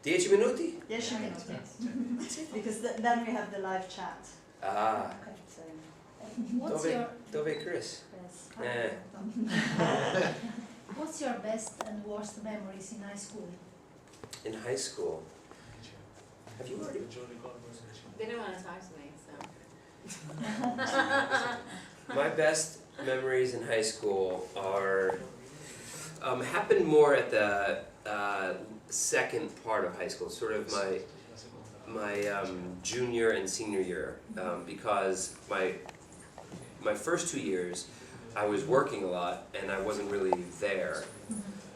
10 minuti? 10 minuti. Because then we have the live chat. Ah. So, Dove Chris? What's your best and worst memories in high school? In high school. Have you already? They didn't want to talk to me, so. My best memories in high school are happened more at the second part of high school, sort of my junior and senior year, because my first 2 years I was working a lot and I wasn't really there.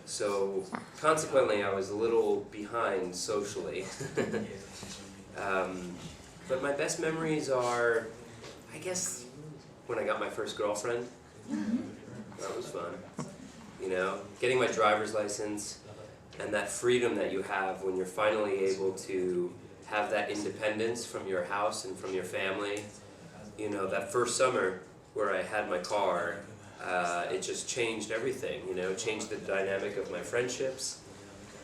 So consequently I was a little behind socially. But my best memories are, I guess, when I got my first girlfriend. That was fun. You know, getting my driver's license and that freedom that you have when you're finally able to have that independence from your house and from your family. You know, that first summer where I had my car, it just changed everything, you know, changed the dynamic of my friendships.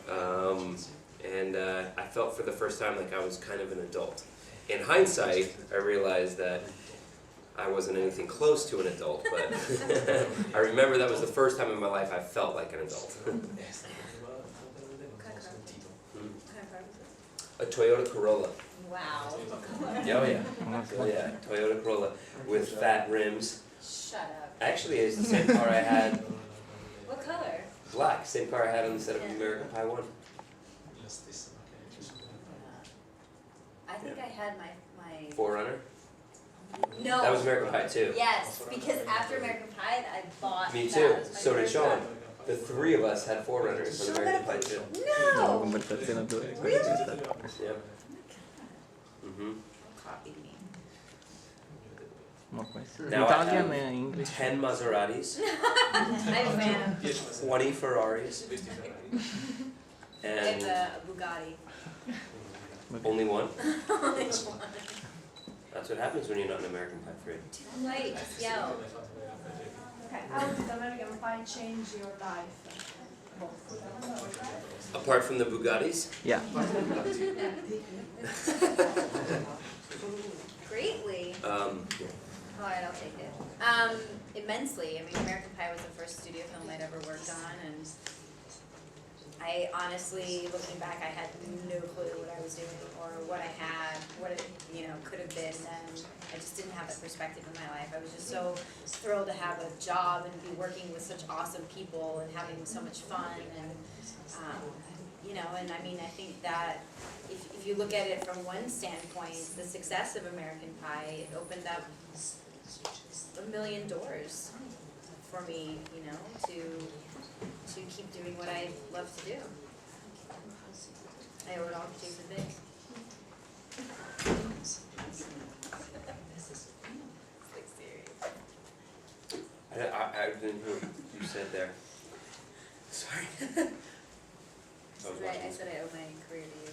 And I felt for the first time like I was kind of an adult. In hindsight, I realized that I wasn't anything close to an adult, but I remember that was the first time in my life I felt like an adult. A Toyota Corolla. Wow. Oh yeah. Oh yeah, Toyota Corolla with fat rims. Shut up. Actually, it's the same car I had. What color? Black, same car I had on the set of American Pie 1. I think I had my 4Runner? No. That was American Pie 2. Yes, because after American Pie, I bought. Me that. too. It was my So did first Sean. one. The three of us had 4Runners for American Pie 2. No. Conversazione a due. Yep. Mm-hmm. Copied me. Ma questo. Now Italian I e English. 10 Maseratis, I'm a fan. 20 Ferraris, I and have a Bugatti. only one. Only one. That's what happens when you're not in American Pie 3. Wait, just yell. Okay, how did American Pie change your life? Apart from the Bugattis? Yeah. Greatly. Alright, I'll take it. Immensely. I mean, American Pie was the first studio film I'd ever worked on, and I honestly, looking back, I had no clue what I was doing or what I had, what it, could have been, and I just didn't have that perspective in my life. I was just so thrilled to have a job and be working with such awesome people and having so much fun, and and I mean, I think that if you look at it from one standpoint, the success of American Pie, it opened up a million doors for me, to keep doing what I love to do. I owe it all to Jason Biggs. I didn't hear what you said there. Sorry. I said I owe my career to you.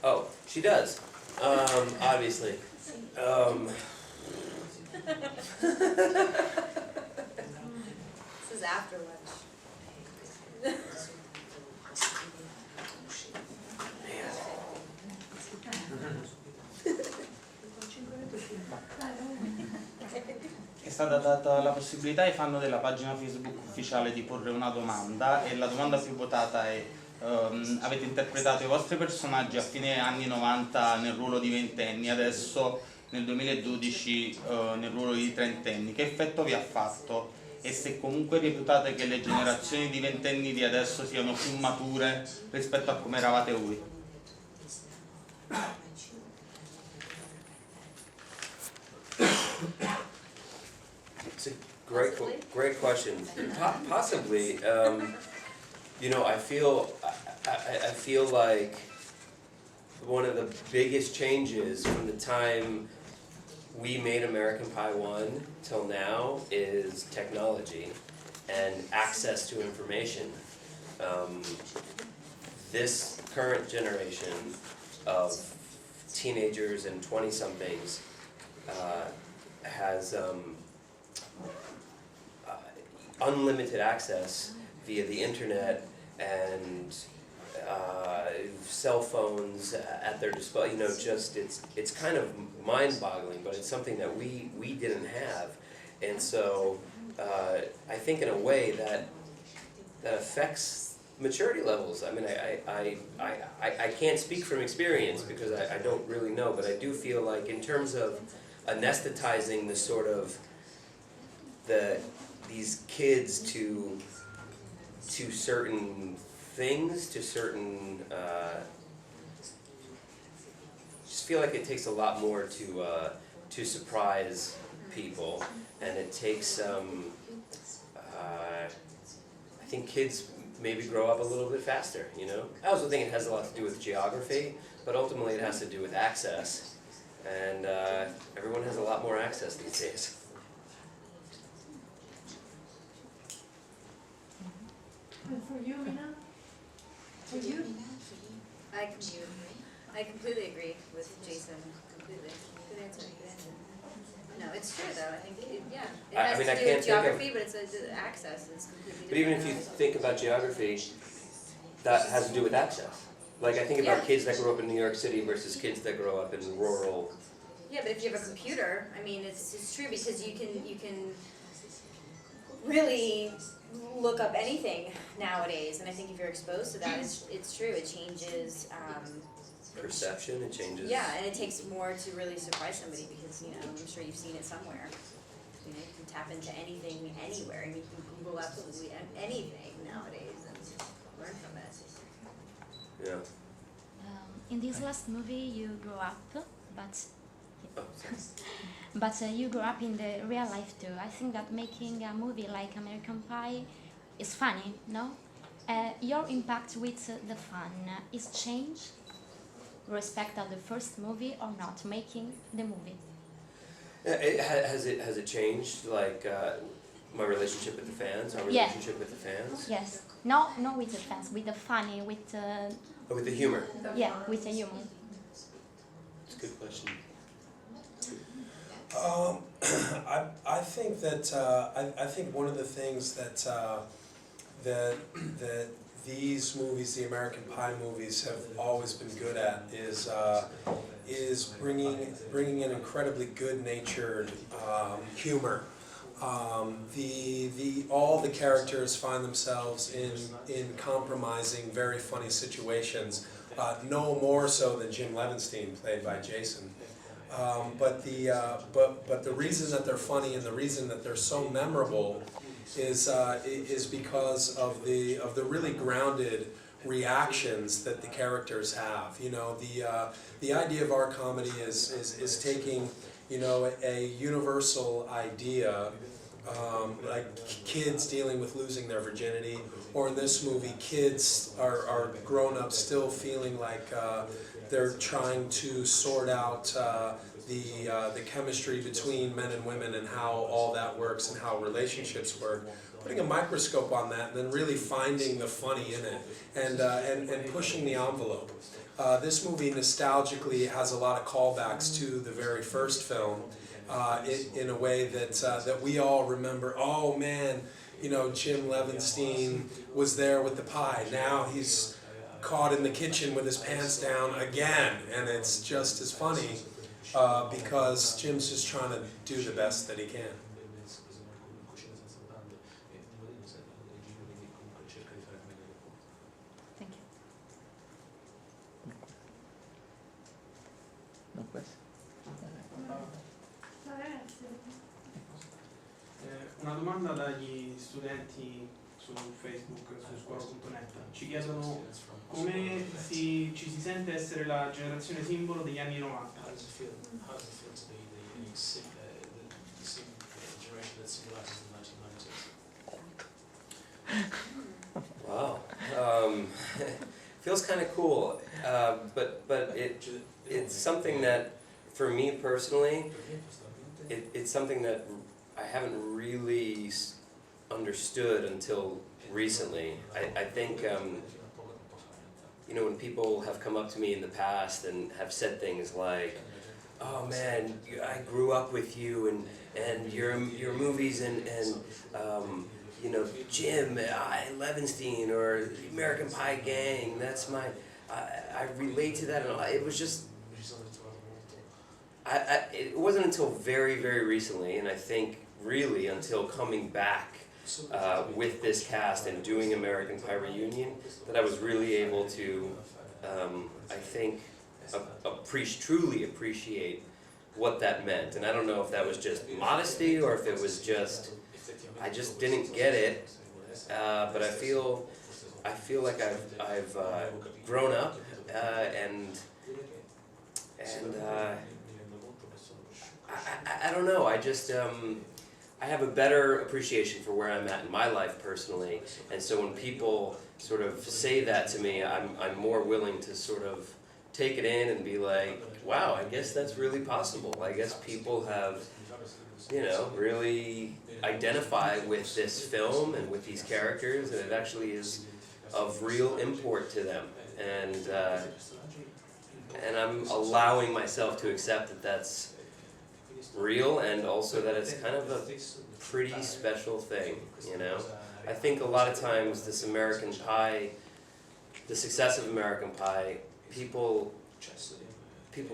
Oh, she does. Obviously. This is after lunch. È stata data la possibilità ai fan della pagina Facebook ufficiale di porre una domanda, e la domanda più votata è: avete interpretato i vostri personaggi a fine anni 90 nel ruolo di ventenni, adesso nel 2012 nel ruolo di trentenni, che effetto vi ha fatto? E se comunque reputate che le generazioni di ventenni di adesso siano più mature rispetto a come eravate voi? It's a great question. Possibly. I feel like one of the biggest changes from the time we made American Pie 1 till now is technology and access to information. This current generation of teenagers and 20-somethings has unlimited access via the internet and cell phones at their display. You know, just it's kind of mind-boggling, but it's something that we didn't have, and so I think in a way that affects maturity levels. I mean, I can't speak from experience because I don't really know, but I do feel like in terms of anesthetizing the sort of these kids to certain things, to certain just feel like it takes a lot more to surprise people, and it takes I think kids maybe grow up a little bit faster, you know? I also think it has a lot to do with geography, but ultimately it has to do with access, and everyone has a lot more access these days. And for you, Mena? For you? I completely agree with Jason, completely. Good answer, good answer. No, it's true though, I think, it has I to do can't with think of- geography, but it's access is completely different. But even if you think about geography, that has to do with access. Like I think about Yeah. kids that grow up in New York City versus kids that grow up in rural. Yeah, but if you have a computer, I mean, it's true because you can really look up anything nowadays, and I think if you're exposed to that, it's true. It changes. Perception, it changes. Yeah, and it takes more to really surprise somebody because I'm sure you've seen it somewhere. You can tap into anything anywhere, and you can Google absolutely anything nowadays and learn from it. Yeah. In this last movie, you grew up, but Oh, sorry. you grew up in the real life too. I think that making a movie like American Pie is funny, no? Your impact with the fun is changed respect of the first movie or not making the movie? Has it changed, like my relationship with the fans, our Yeah. relationship with the fans? Yes. No, with the fans, with the funny, with Oh, with the humor? with the humor. It's a good question. I think that I think one of the things that that these movies, the American Pie movies, have always been good at is bringing an incredibly good-natured humor. All the characters find themselves in compromising, very funny situations. No more so than Jim Levinstein, played by Jason. But the reason that they're funny and the reason that they're so memorable is because of the really grounded reactions that the characters have. You know, the idea of our comedy is taking, you know, a universal idea, like kids dealing with losing their virginity, or in this movie, kids are grown up still feeling like they're trying to sort out the chemistry between men and women and how all that works and how relationships work. Putting a microscope on that and then really finding the funny in it and pushing the envelope. This movie nostalgically has a lot of callbacks to the very first film in a way that we all remember. Oh man, you know, Jim Levinstein was there with the pie. Now he's caught in the kitchen with his pants down again, and it's just as funny because Jim's just trying to do the best that he can. Thank you. No question? No, ragazzi. Una domanda dagli studenti su Facebook, su scuola.net. Ci chiedono come ci si sente essere la generazione simbolo degli anni 90. How does it feel to be the generation that symbolizes the 1990s? Wow. Feels kind of cool, but it's something that, for me personally, it's something that I haven't really understood until recently. I think, you know, when people have come up to me in the past and have said things like, "Oh man, I grew up with you and your movies and you know, Jim Levinstein or the American Pie gang. That's my. I relate to that, and it was just. It wasn't until very, very recently, and I think really until coming back with this cast and doing American Pie Reunion, that I was really able to, I think, truly appreciate what that meant. And I don't know if that was just modesty or if it was just, I just didn't get it. But I feel like I've grown up and I don't know. I just I have a better appreciation for where I'm at in my life personally, and so when people sort of say that to me, I'm more willing to sort of take it in and be like, wow, I guess that's really possible. I guess people have, you know, really identify with this film and with these characters, and it actually is of real import to them. And I'm allowing myself to accept that that's real, and also that it's kind of a pretty special thing, you know? I think a lot of times this American Pie, the success of American Pie, people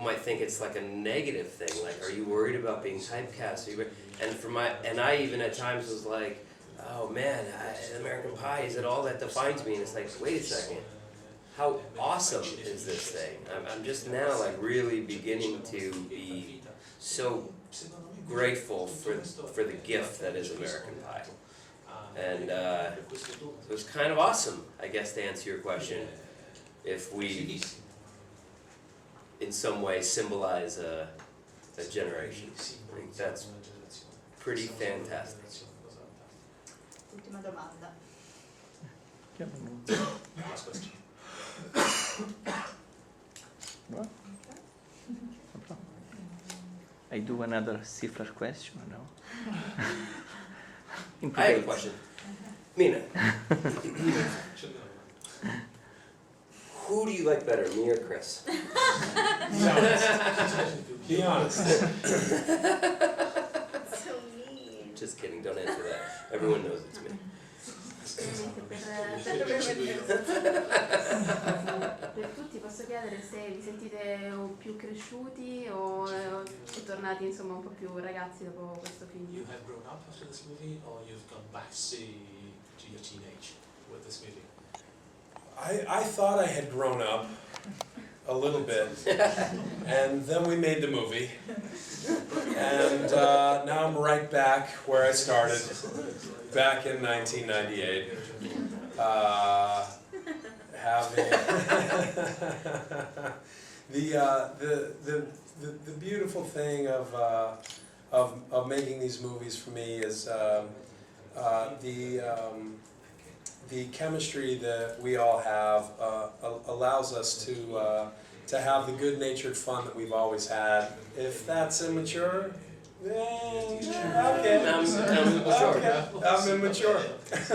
might think it's like a negative thing, like, are you worried about being typecast? And I even at times was like, oh man, American Pie, is it all that defines me? And it's like, wait a second, how awesome is this thing? I'm just now like really beginning to be so grateful for the gift that is American Pie. And it was kind of awesome, I guess, to answer your question, if we in some way symbolize a generation. I think that's pretty fantastic. Ultima domanda. Last question. Well, no problem. I do another cipher question, no? I have a question. Mena, who do you like better, me or Chris? Be honest. So mean. Just kidding, don't answer that. Everyone knows it's me. Per tutti posso chiedere se vi sentite o più cresciuti o tornati insomma un po' più ragazzi dopo questo film? You have grown up after this movie, or you've gone back to your teenage with this movie? I thought I had grown up a little bit, and then we made the movie, and now I'm right back where I started, back in 1998, having the beautiful thing of making these movies for me is the chemistry that we all have allows us to have the good-natured fun that we've always had. If that's immature, then okay. I'm immature. Okay, I'm immature. It's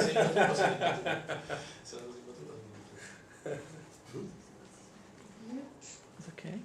okay.